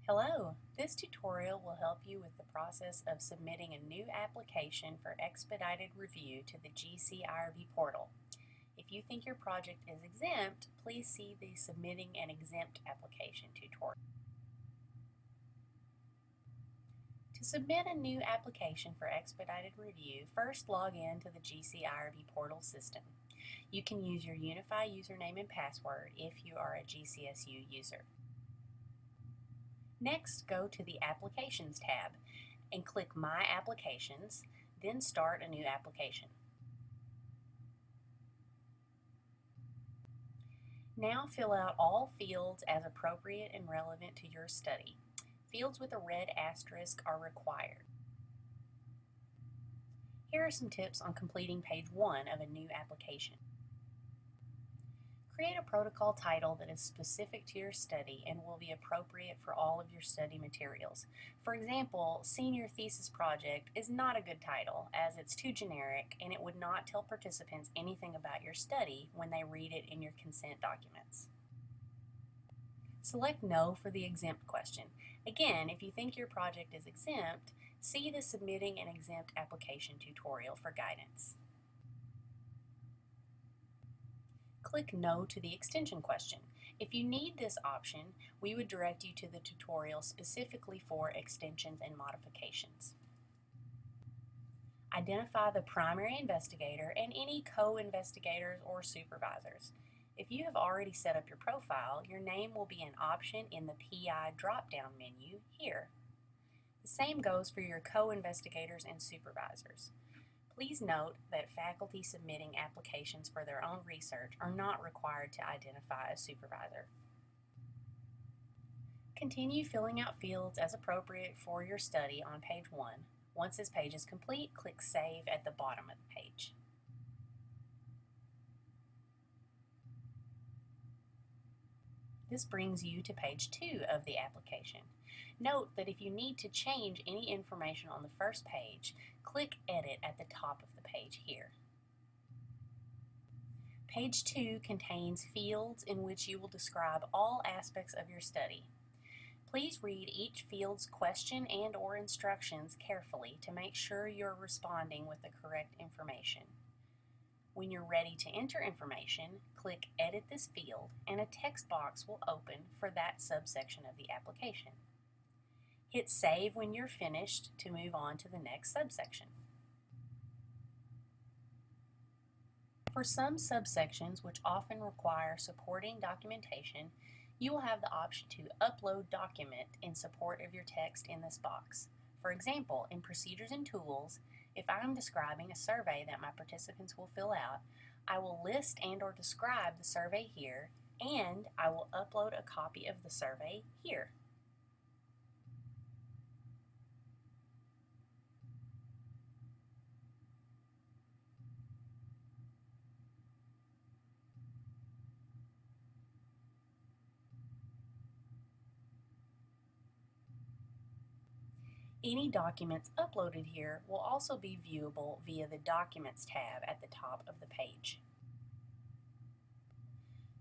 Hello, this tutorial will help you with the process of submitting a new application for expedited review to the GC IRB Portal. If you think your project is exempt, please see the Submitting an Exempt Application tutorial. To submit a new application for expedited review, first log in to the GC IRB Portal system. You can use your Unify username and password if you are a GCSU user. Next, go to the Applications tab and click My Applications, then start a new application. Now fill out all fields as appropriate and relevant to your study. Fields with a red asterisk are required. Here are some tips on completing page 1 of a new application. Create a protocol title that is specific to your study and will be appropriate for all of your study materials. For example, Senior Thesis Project is not a good title as it's too generic and it would not tell participants anything about your study when they read it in your consent documents. Select No for the exempt question. Again, if you think your project is exempt, see the Submitting an Exempt Application tutorial for guidance. Click No to the extension question. If you need this option, we would direct you to the tutorial specifically for extensions and modifications. Identify the primary investigator and any co-investigators or supervisors. If you have already set up your profile, your name will be an option in the PI drop-down menu here. The same goes for your co-investigators and supervisors. Please note that faculty submitting applications for their own research are not required to identify a supervisor. Continue filling out fields as appropriate for your study on page 1. Once this page is complete, click Save at the bottom of the page. This brings you to page 2 of the application. Note that if you need to change any information on the first page, click Edit at the top of the page here. Page 2 contains fields in which you will describe all aspects of your study. Please read each field's question and/or instructions carefully to make sure you're responding with the correct information. When you're ready to enter information, click Edit this field and a text box will open for that subsection of the application. Hit Save when you're finished to move on to the next subsection. For some subsections, which often require supporting documentation, you will have the option to upload document in support of your text in this box. For example, in Procedures and Tools, if I'm describing a survey that my participants will fill out, I will list and/or describe the survey here, and I will upload a copy of the survey here. Any documents uploaded here will also be viewable via the Documents tab at the top of the page.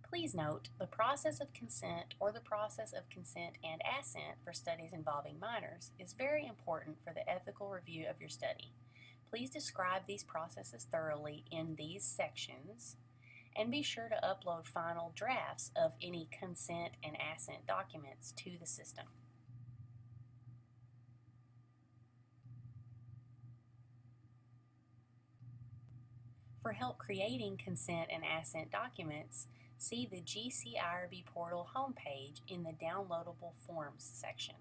Please note, the process of consent or the process of consent and assent for studies involving minors is very important for the ethical review of your study. Please describe these processes thoroughly in these sections and be sure to upload final drafts of any consent and assent documents to the system. For help creating consent and assent documents, see the GC IRB Portal homepage in the Downloadable Forms section.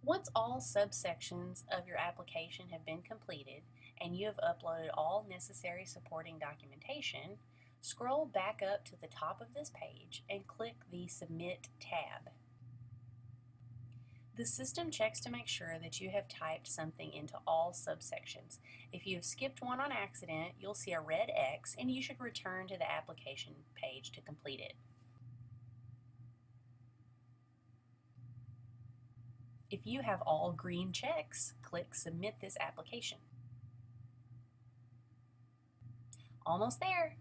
Once all subsections of your application have been completed and you have uploaded all necessary supporting documentation, scroll back up to the top of this page and click the Submit tab. The system checks to make sure that you have typed something into all subsections. If you have skipped one on accident, you'll see a red X and you should return to the application page to complete it. If you have all green checks, click Submit this application. Almost there.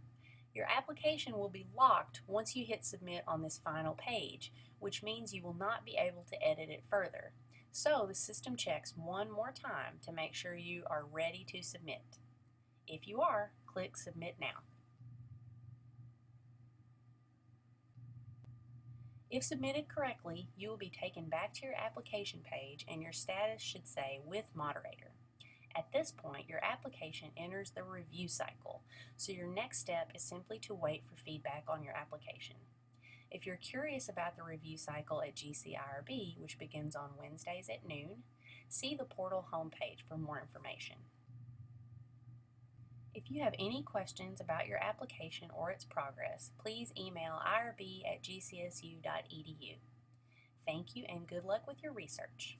Your application will be locked once you hit submit on this final page, which means you will not be able to edit it further. So the system checks one more time to make sure you are ready to submit. If you are, click Submit Now. If submitted correctly, you will be taken back to your application page and your status should say With Moderator. At this point, your application enters the review cycle, so your next step is simply to wait for feedback on your application. If you're curious about the review cycle at GCIRB, which begins on Wednesdays at noon, see the portal homepage for more information. If you have any questions about your application or its progress, please email irb@gcsu.edu. Thank you and good luck with your research.